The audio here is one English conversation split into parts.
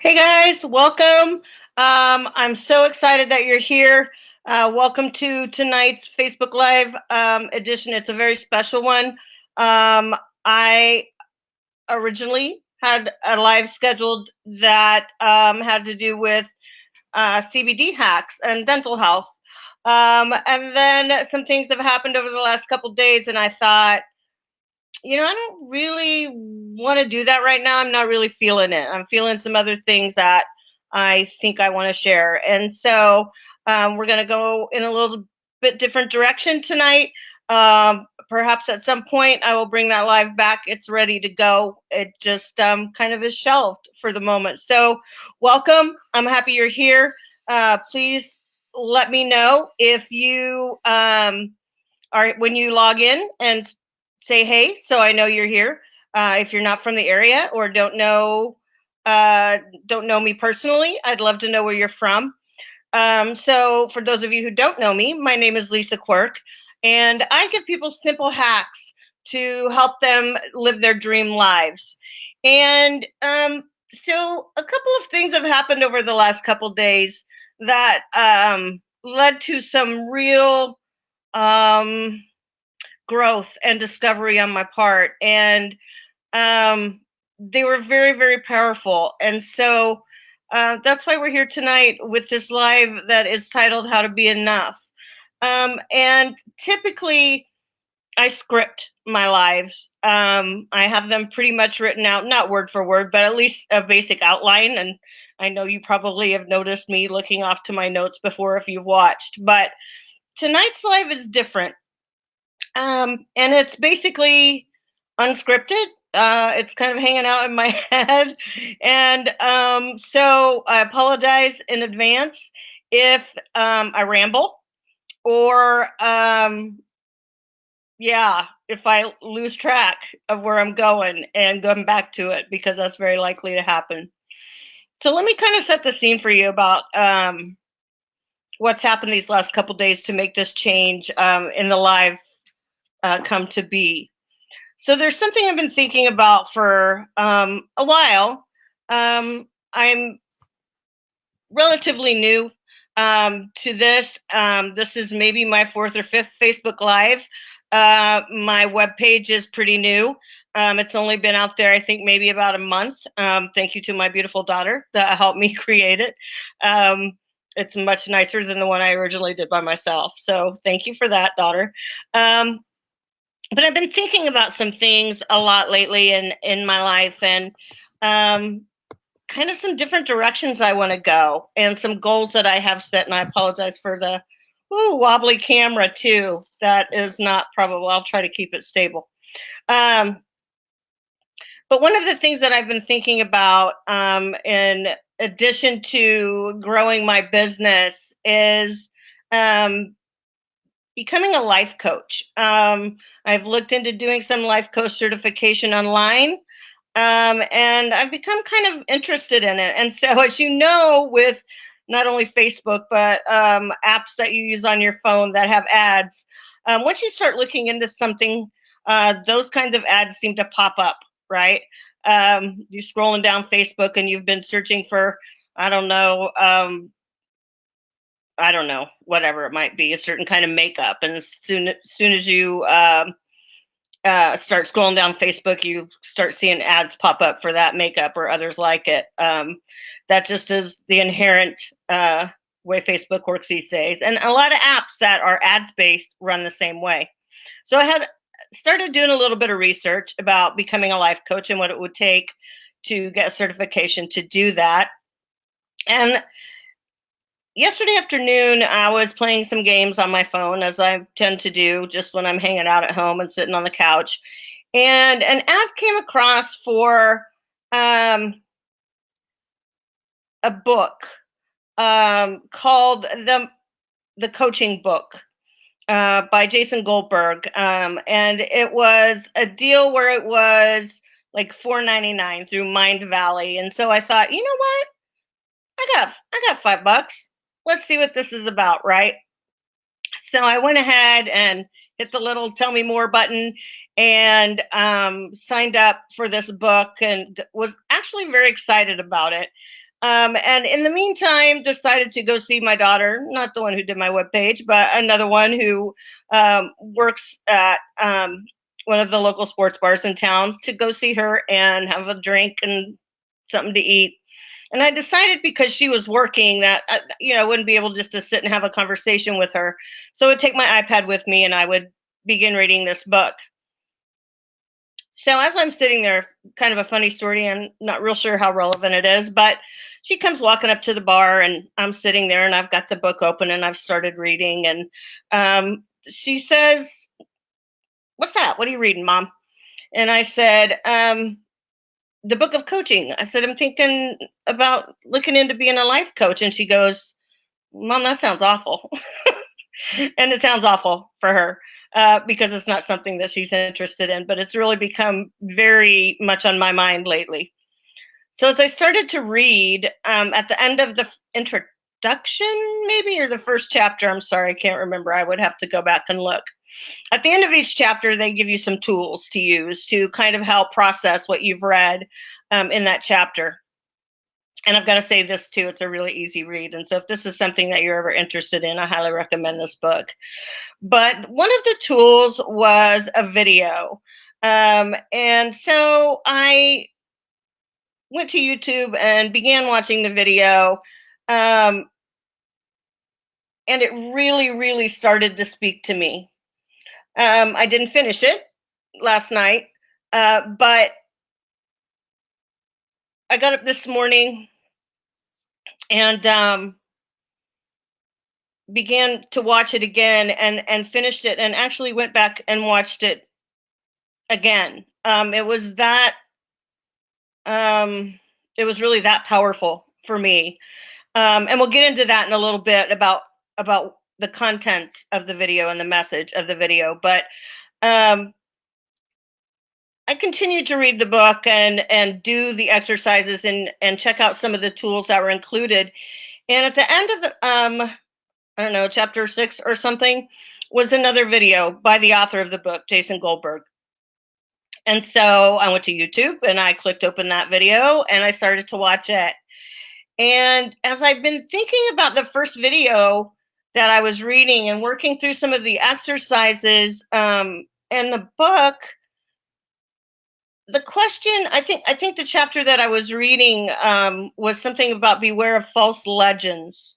Hey guys, welcome. I'm so excited that you're here. Welcome to tonight's Facebook Live edition. It's a very special one. I originally had a live scheduled that had to do with CBD hacks and dental health. And then some things have happened over the last couple days, and I thought, I don't really want to do that right now. I'm not really feeling it. I'm feeling some other things that I think I want to share. And so we're going to go in a little bit different direction tonight. Perhaps at some point I will bring that live back. It's ready to go. It just kind of is shelved for the moment. So, welcome. I'm happy you're here. Please let me know if you are when you log in and say hey, so I know you're here. If you're not from the area or don't know me personally, I'd love to know where you're from. So for those of you who don't know me, my name is Lisa Quirk, and I give people simple hacks to help them live their dream lives. And so a couple of things have happened over the last couple days that led to some real um, growth and discovery on my part. And um, they were very, very powerful. And so that's why we're here tonight with this live that is titled How to Be Enough. And typically, I script my lives. I have them pretty much written out, not word for word, but at least a basic outline. And I know you probably have noticed me looking off to my notes before if you've watched, but tonight's live is different. And it's basically unscripted. It's kind of hanging out in my head. And so I apologize in advance if I ramble or, yeah, if I lose track of where I'm going and come back to it, because that's very likely to happen. So let me kind of set the scene for you about what's happened these last couple days to make this change in the live come to be. So there's something I've been thinking about for a while. I'm relatively new to this. This is maybe my fourth or fifth Facebook Live. My webpage is pretty new. It's only been out there, I think, maybe about a month. Thank you to my beautiful daughter that helped me create it. It's much nicer than the one I originally did by myself. So thank you for that, daughter. But I've been thinking about some things a lot lately in my life, and um, kind of some different directions I want to go and some goals that I have set. And I apologize for the wobbly camera too. That is not probable. I'll try to keep it stable. Um, but one of the things that I've been thinking about, in addition to growing my business, is um, becoming a life coach. I've looked into doing some life coach certification online, and I've become kind of interested in it. And so, as you know, with not only Facebook, but apps that you use on your phone that have ads, once you start looking into something, those kinds of ads seem to pop up, right? You're scrolling down Facebook and you've been searching for, I don't know, whatever it might be, a certain kind of makeup. And as soon as you start scrolling down Facebook, you start seeing ads pop up for that makeup or others like it. That just is the inherent way Facebook works these days. And a lot of apps that are ads based run the same way. So I had started doing a little bit of research about becoming a life coach and what it would take to get a certification to do that. And yesterday afternoon, I was playing some games on my phone, as I tend to do just when I'm hanging out at home and sitting on the couch. And an ad came across for um, a book called the Coaching Book by Jason Goldberg, and it was a deal where it was like $4.99 through Mind Valley. And so I thought, you know what? I got $5. Let's see what this is about, right? So I went ahead and hit the little tell me more button and signed up for this book and was actually very excited about it. And in the meantime, decided to go see my daughter, not the one who did my webpage, but another one who works at one of the local sports bars in town, to go see her and have a drink and something to eat. And I decided, because she was working, that I wouldn't be able just to sit and have a conversation with her. So I would take my iPad with me and I would begin reading this book. So as I'm sitting there, kind of a funny story, I'm not real sure how relevant it is, but she comes walking up to the bar and I'm sitting there and I've got the book open and I've started reading, and she says, "What's that? What are you reading, Mom?" And I said, "The book of coaching." I said, "I'm thinking about looking into being a life coach." And she goes, "Mom, that sounds awful." And it sounds awful for her, because it's not something that she's interested in, but it's really become very much on my mind lately. So as I started to read, at the end of the introduction, maybe, or the first chapter, I'm sorry, I can't remember. I would have to go back and look. At the end of each chapter, they give you some tools to use to kind of help process what you've read in that chapter. And I've got to say this too, it's a really easy read. And so if this is something that you're ever interested in, I highly recommend this book. But one of the tools was a video. And so I went to YouTube and began watching the video. Um, and it really, really started to speak to me. I didn't finish it last night, but I got up this morning and began to watch it again, and finished it, and actually went back and watched it again. It was that it was really that powerful for me. And we'll get into that in a little bit, about the content of the video and the message of the video. But um, I continued to read the book and do the exercises and check out some of the tools that were included. And at the end of the, I don't know, chapter 6 or something, was another video by the author of the book, Jason Goldberg. And so I went to YouTube and I clicked open that video and I started to watch it. And as I've been thinking about the first video that I was reading and working through some of the exercises in the book, the question, I think the chapter that I was reading was something about beware of false legends.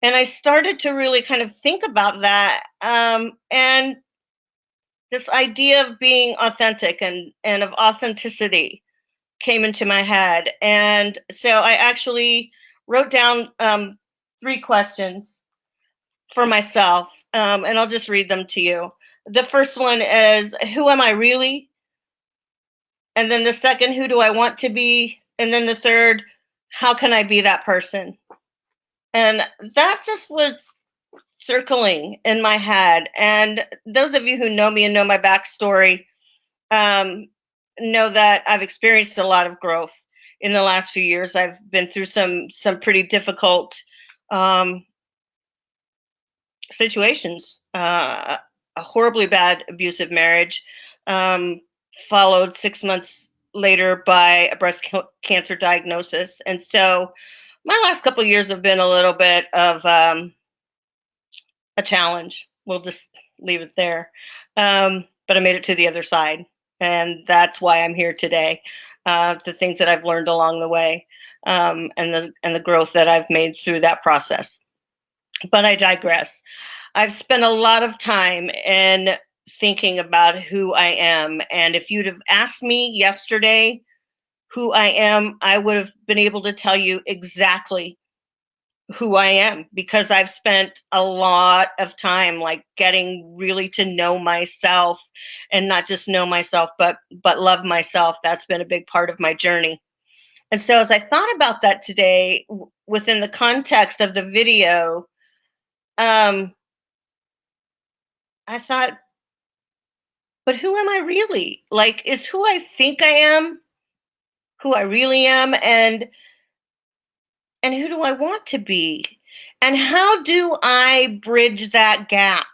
And I started to really kind of think about that, and this idea of being authentic and of authenticity came into my head. And so I actually wrote down 3 questions for myself, and I'll just read them to you. The first one is, who am I really? And then the second, who do I want to be? And then the third, how can I be that person? And that just was circling in my head. And those of you who know me and know my backstory um, know that I've experienced a lot of growth in the last few years. I've been through some pretty difficult um, situations. A horribly bad abusive marriage, um, followed 6 months later by a breast cancer diagnosis. And so my last couple of years have been a little bit of a challenge. We'll just leave it there. But I made it to the other side. And that's why I'm here today. The things that I've learned along the way, and the growth that I've made through that process. But I digress. I've spent a lot of time in thinking about who I am. And if you'd have asked me yesterday who I am, I would have been able to tell you exactly who I am, because I've spent a lot of time like getting really to know myself, and not just know myself, but love myself. That's been a big part of my journey. And so as I thought about that today, within the context of the video, um, I thought, but who am I really? Like, is who I think I am who I really am? And who do I want to be? And how do I bridge that gap?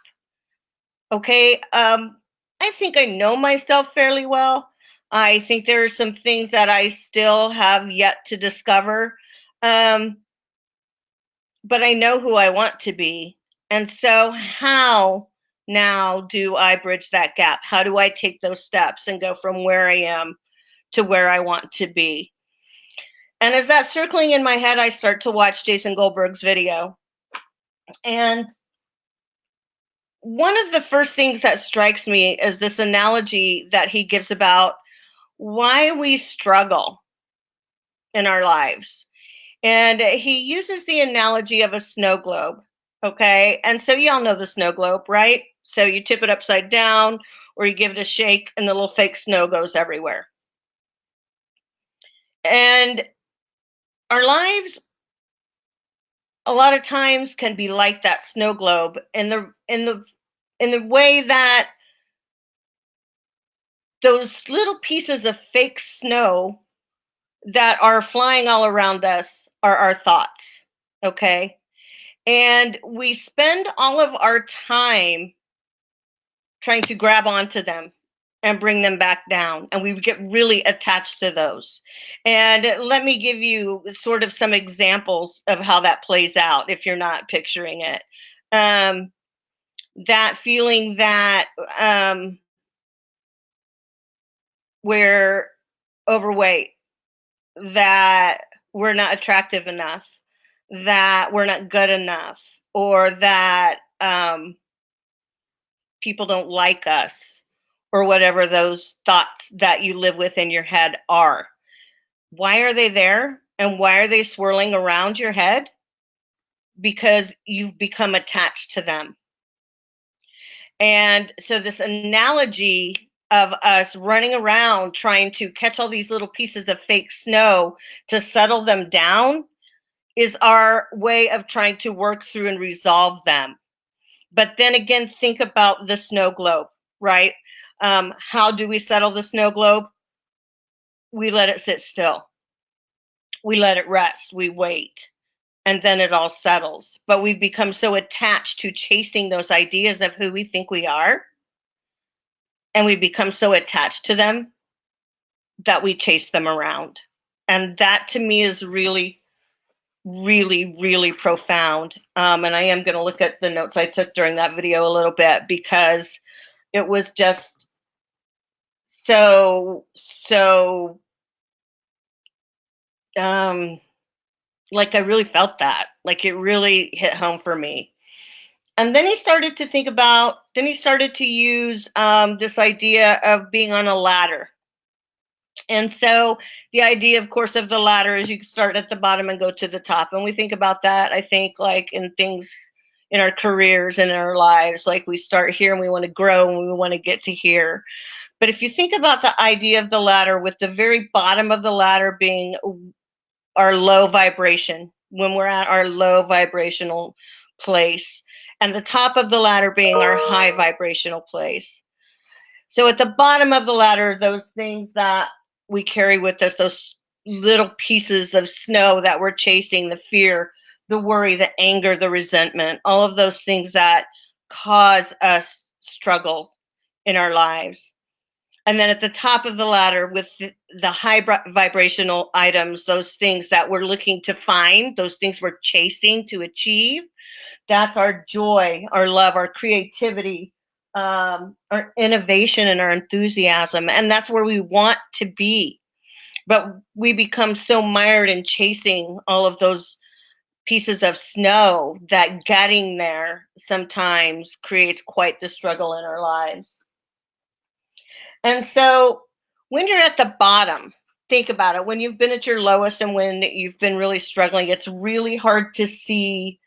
Okay. I think I know myself fairly well. I think there are some things that I still have yet to discover. But I know who I want to be. And so, how now do I bridge that gap? How do I take those steps and go from where I am to where I want to be? And as that's circling in my head, I start to watch Jason Goldberg's video. And one of the first things that strikes me is this analogy that he gives about why we struggle in our lives. And he uses the analogy of a snow globe. Okay. And so y'all know the snow globe, right? So you tip it upside down or you give it a shake and the little fake snow goes everywhere. And our lives a lot of times can be like that snow globe in the way that those little pieces of fake snow that are flying all around us are our thoughts. Okay. And we spend all of our time trying to grab onto them and bring them back down. And we get really attached to those. And let me give you sort of some examples of how that plays out if you're not picturing it. That feeling that we're overweight, that we're not attractive enough, that we're not good enough, or that people don't like us, or whatever those thoughts that you live with in your head are. Why are they there? And why are they swirling around your head? Because you've become attached to them. And so, this analogy of us running around trying to catch all these little pieces of fake snow to settle them down is our way of trying to work through and resolve them. But then again, think about the snow globe, right? How do we settle the snow globe? We let it sit still. We let it rest. We wait. And then it all settles. But we've become so attached to chasing those ideas of who we think we are. And we become so attached to them that we chase them around. And that to me is really, really, really profound. And I am going to look at the notes I took during that video a little bit because it was just so like I really felt that. Like it really hit home for me. And then he started to use this idea of being on a ladder. And so the idea, of course, of the ladder is you start at the bottom and go to the top. And we think about that, I think, like in things in our careers and in our lives, like we start here and we want to grow and we want to get to here. But if you think about the idea of the ladder, with the very bottom of the ladder being our low vibration, when we're at our low vibrational place, and the top of the ladder being our high vibrational place. So at the bottom of the ladder, those things that we carry with us, those little pieces of snow that we're chasing, the fear, the worry, the anger, the resentment, all of those things that cause us struggle in our lives. And then at the top of the ladder with the high vibrational items, those things that we're looking to find, those things we're chasing to achieve, that's our joy, our love, our creativity, our innovation and our enthusiasm. And that's where we want to be. But we become so mired in chasing all of those pieces of snow that getting there sometimes creates quite the struggle in our lives. And so when you're at the bottom, think about it. When you've been at your lowest and when you've been really struggling, it's really hard to see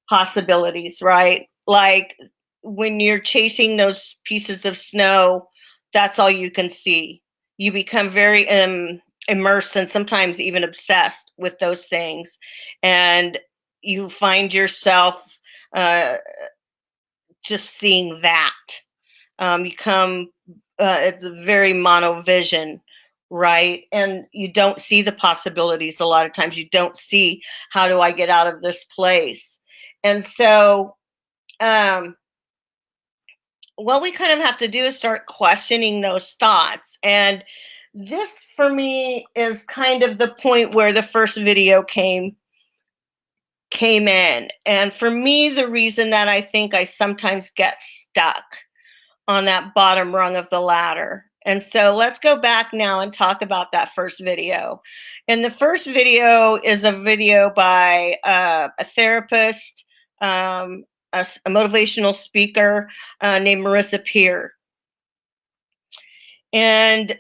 possibilities, right? Like when you're chasing those pieces of snow, that's all you can see. You become very immersed and sometimes even obsessed with those things. And you find yourself just seeing that. It's a very mono vision, right? And you don't see the possibilities a lot of times. You don't see, how do I get out of this place? And so what we kind of have to do is start questioning those thoughts. And this, for me, is kind of the point where the first video came came in. And for me, the reason that I think I sometimes get stuck on that bottom rung of the ladder. And so let's go back now and talk about that first video. And the first video is a video by a therapist, a motivational speaker named Marissa Peer. And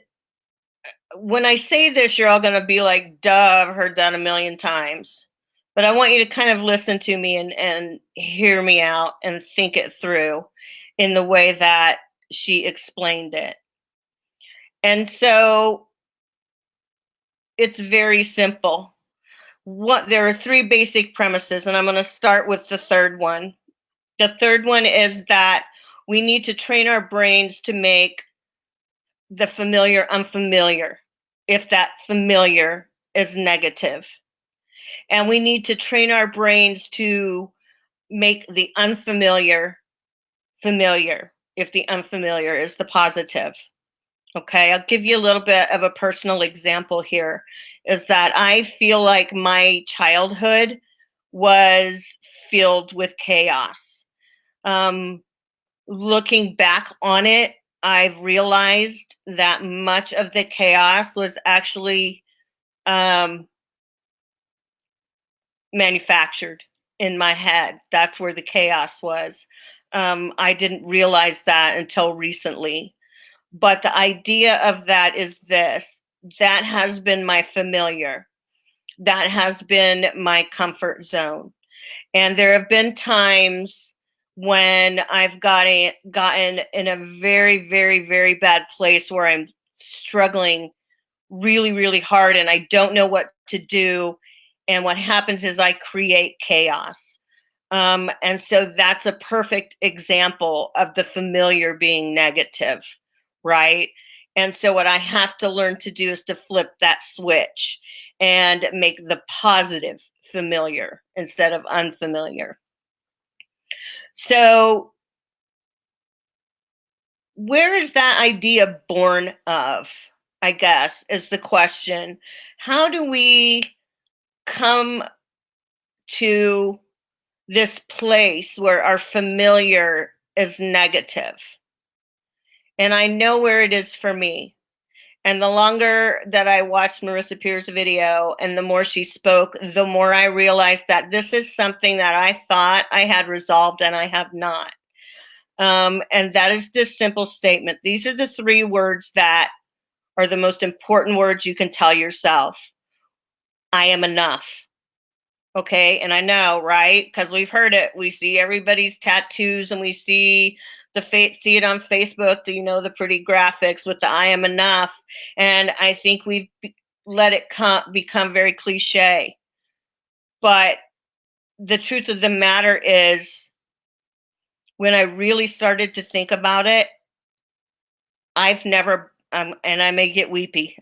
when I say this, you're all going to be like, duh, I've heard that a million times. But I want you to kind of listen to me and hear me out and think it through in the way that she explained it. And so it's very simple. There are three basic premises, and I'm going to start with the third one. The third one is that we need to train our brains to make the familiar unfamiliar if that familiar is negative. And we need to train our brains to make the unfamiliar familiar if the unfamiliar is the positive. Okay, I'll give you a little bit of a personal example here, is that I feel like my childhood was filled with chaos. Looking back on it, I've realized that much of the chaos was actually manufactured in my head. That's where the chaos was. I didn't realize that until recently. But the idea of that is this: that has been my familiar. That has been my comfort zone. And there have been times when I've gotten in a very, very, very bad place where I'm struggling really, really hard and I don't know what to do. And what happens is I create chaos. And so that's a perfect example of the familiar being negative, right? And so what I have to learn to do is to flip that switch and make the positive familiar instead of unfamiliar. So where is that idea born of, I guess, is the question. How do we come to this place where our familiar is negative? And I know where it is for me. And the longer that I watched Marissa Peer's video and the more she spoke, the more I realized that this is something that I thought I had resolved and I have not. And that is this simple statement. These are the three words that are the most important words you can tell yourself. I am enough. Okay. And I know, right? Because we've heard it. We see everybody's tattoos and we see see it on Facebook, the pretty graphics with the I am enough. And I think we've let it become very cliche. But the truth of the matter is, when I really started to think about it, I've never, and I may get weepy,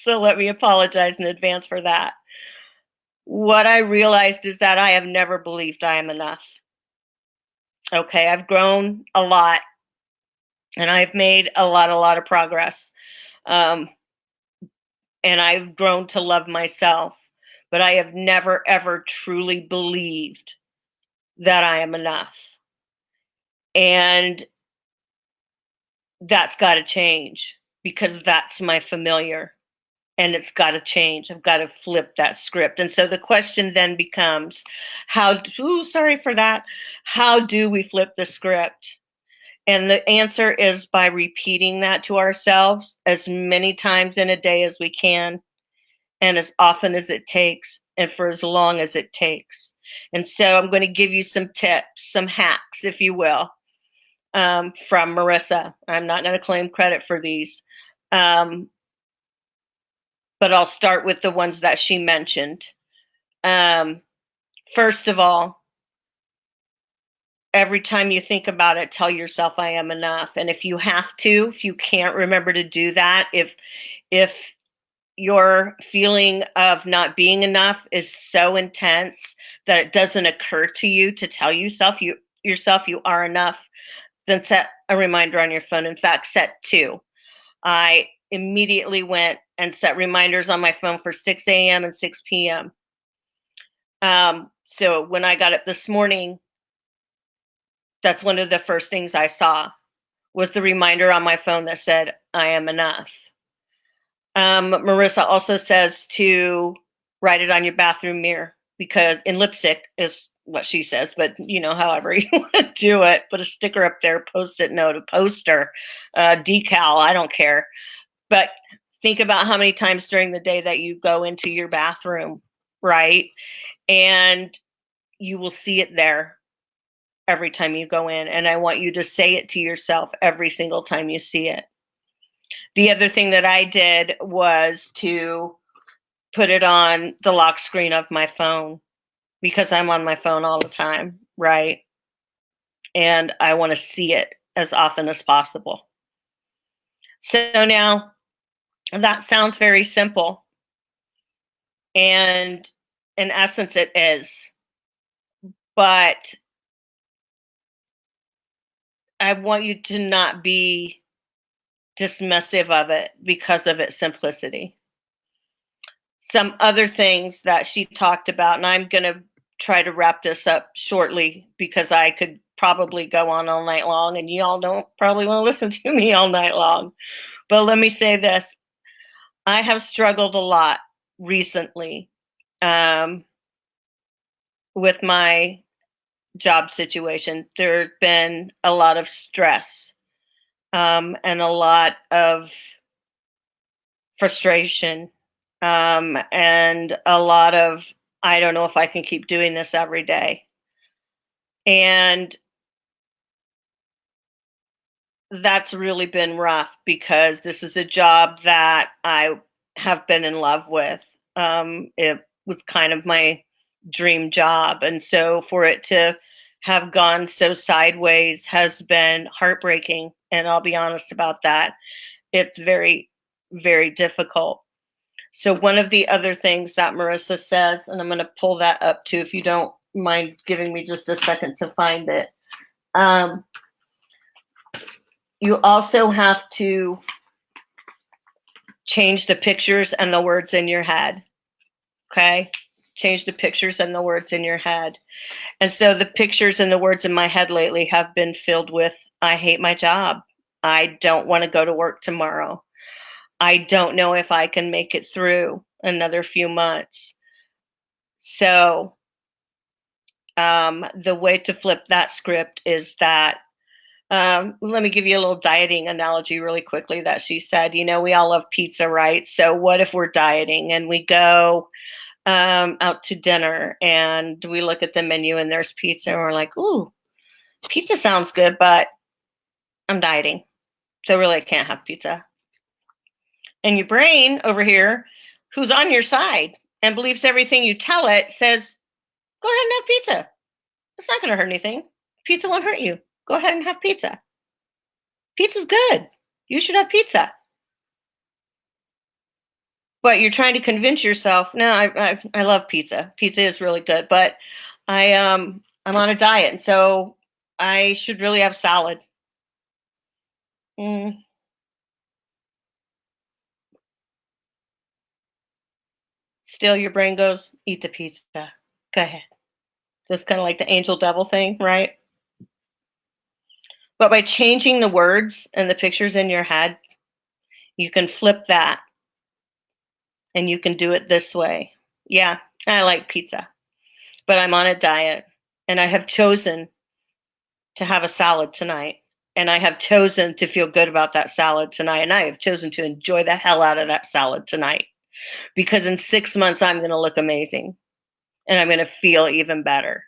so let me apologize in advance for that. What I realized is that I have never believed I am enough. Okay, I've grown a lot and I've made a lot of progress. And I've grown to love myself, but I have never, ever truly believed that I am enough. And that's got to change because that's my familiar and it's got to change. I've got to flip that script. And so the question then becomes, sorry for that. How do we flip the script? And the answer is by repeating that to ourselves as many times in a day as we can, and as often as it takes, and for as long as it takes. And so I'm going to give you some tips, some hacks, if you will, from Marissa. I'm not going to claim credit for these, but I'll start with the ones that she mentioned. First of all, every time you think about it, tell yourself I am enough. And if you can't remember to do that, if your feeling of not being enough is so intense that it doesn't occur to you to tell yourself you are enough, then set a reminder on your phone. In fact, set two. I immediately went and set reminders on my phone for 6 a.m. and 6 p.m. So when I got up this morning, that's one of the first things I saw was the reminder on my phone that said, I am enough. Marissa also says to write it on your bathroom mirror because in lipstick is what she says, but however you want to do it, put a sticker up there, post-it note, a poster, decal, I don't care. But think about how many times during the day that you go into your bathroom, right? And you will see it there every time you go in. And I want you to say it to yourself every single time you see it. The other thing that I did was to put it on the lock screen of my phone because I'm on my phone all the time, right? And I want to see it as often as possible. So now that sounds very simple. And in essence, it is. But I want you to not be dismissive of it because of its simplicity. Some other things that she talked about, and I'm going to try to wrap this up shortly because I could probably go on all night long, and y'all don't probably want to listen to me all night long. But let me say this. I have struggled a lot recently with my job situation. There's been a lot of stress and a lot of frustration and a lot of, I don't know if I can keep doing this every day. And that's really been rough because this is a job that I have been in love with. It was kind of my dream job. And so for it to have gone so sideways has been heartbreaking. And I'll be honest about that. It's very, very difficult. So one of the other things that Marissa says, and I'm going to pull that up too, if you don't mind giving me just a second to find it. You also have to change the pictures and the words in your head. Okay? Change the pictures and the words in your head. And so the pictures and the words in my head lately have been filled with, I hate my job. I don't want to go to work tomorrow. I don't know if I can make it through another few months. So the way to flip that script is that let me give you a little dieting analogy really quickly that she said. We all love pizza, right? So what if we're dieting and we go out to dinner and we look at the menu and there's pizza and we're like, ooh, pizza sounds good, but I'm dieting. So really I can't have pizza. And your brain over here, who's on your side and believes everything you tell it, says, go ahead and have pizza. It's not going to hurt anything. Pizza won't hurt you. Go ahead and have pizza. Pizza's good. You should have pizza. But you're trying to convince yourself, no, I love pizza. Pizza is really good, but I'm on a diet, and so I should really have salad. Still, your brain goes, eat the pizza. Go ahead. Just kind of like the angel devil thing, right? But by changing the words and the pictures in your head, you can flip that and you can do it this way. Yeah, I like pizza, but I'm on a diet and I have chosen to have a salad tonight. And I have chosen to feel good about that salad tonight. And I have chosen to enjoy the hell out of that salad tonight because in 6 months, I'm going to look amazing and I'm going to feel even better.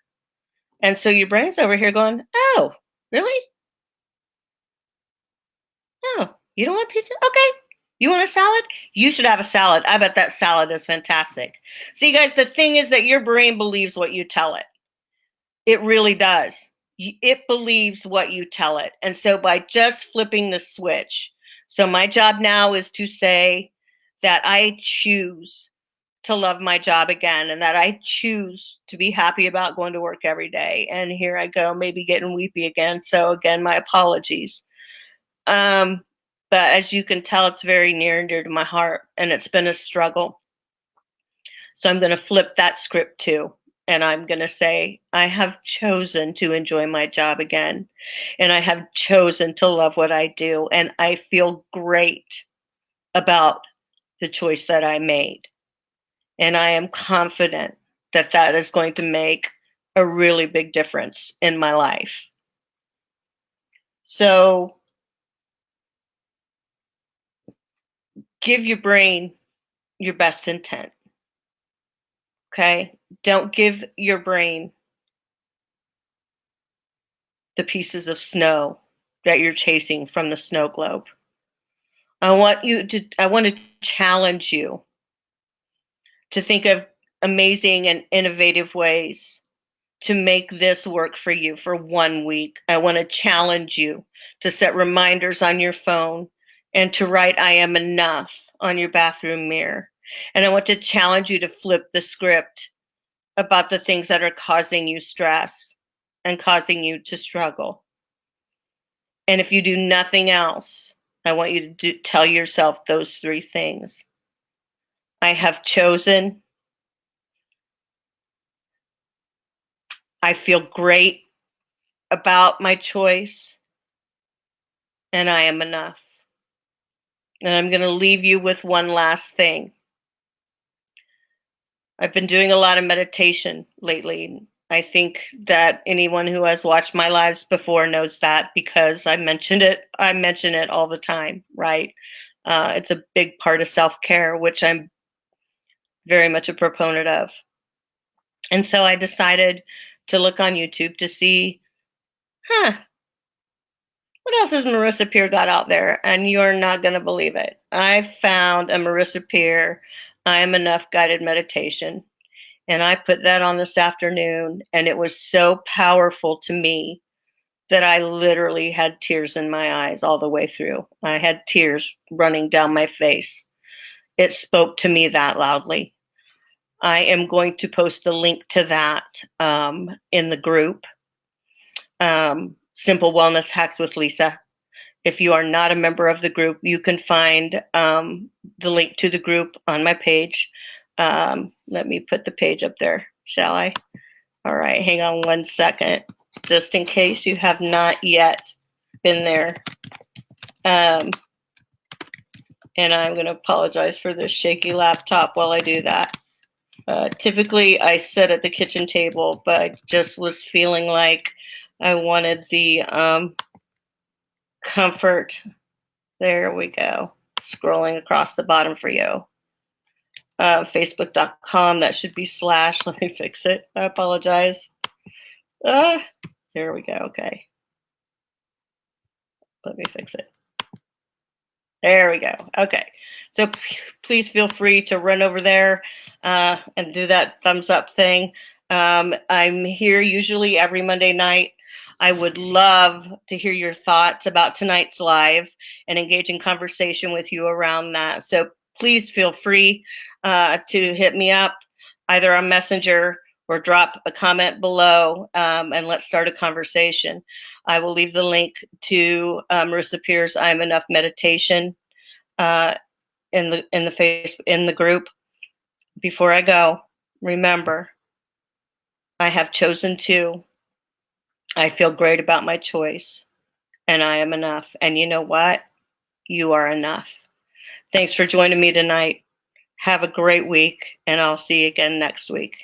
And so your brain's over here going, oh, really? Oh, you don't want pizza? Okay. You want a salad? You should have a salad. I bet that salad is fantastic. See, guys, the thing is that your brain believes what you tell it. It really does. It believes what you tell it. And so by just flipping the switch, so my job now is to say that I choose to love my job again and that I choose to be happy about going to work every day. And here I go, maybe getting weepy again. So again, my apologies. But as you can tell, it's very near and dear to my heart and it's been a struggle. So I'm going to flip that script too. and I'm going to say, I have chosen to enjoy my job again, and I have chosen to love what I do, and I feel great about the choice that I made. And I am confident that that is going to make a really big difference in my life. So give your brain your best intent. Okay? Don't give your brain the pieces of snow that you're chasing from the snow globe. I want to challenge you to think of amazing and innovative ways to make this work for you for 1 week. I want to challenge you to set reminders on your phone and to write I am enough on your bathroom mirror. And I want to challenge you to flip the script about the things that are causing you stress and causing you to struggle. And if you do nothing else, I want you to tell yourself those 3 things. I have chosen. I feel great about my choice, and I am enough. And I'm going to leave you with one last thing. I've been doing a lot of meditation lately. I think that anyone who has watched my lives before knows that, because I mention it all the time, right? It's a big part of self-care, which I'm very much a proponent of. And so I decided to look on YouTube to see, what else has Marissa Peer got out there? And you're not going to believe it. I found a Marissa Peer I Am Enough guided meditation. And I put that on this afternoon, and it was so powerful to me that I literally had tears in my eyes all the way through. I had tears running down my face. It spoke to me that loudly. I am going to post the link to that in the group, Simple Wellness Hacks with Lisa. If you are not a member of the group, you can find the link to the group on my page. Let me put the page up there, shall I? All right, hang on 1 second, just in case you have not yet been there. And I'm going to apologize for this shaky laptop while I do that. Typically, I sit at the kitchen table, but I just was feeling like I wanted the comfort. There we go. Scrolling across the bottom for you. Facebook.com, that should be / let me fix it. I apologize. There we go. Okay. Let me fix it. There we go. Okay. So please feel free to run over there and do that thumbs up thing. I'm here usually every Monday night. I would love to hear your thoughts about tonight's live and engage in conversation with you around that. So please feel free to hit me up either on Messenger or drop a comment below, and let's start a conversation. I will leave the link to Marissa Peer's I'm Enough meditation in the group. Before I go, remember, I have chosen to. I feel great about my choice, and I am enough. And you know what? You are enough. Thanks for joining me tonight. Have a great week, and I'll see you again next week.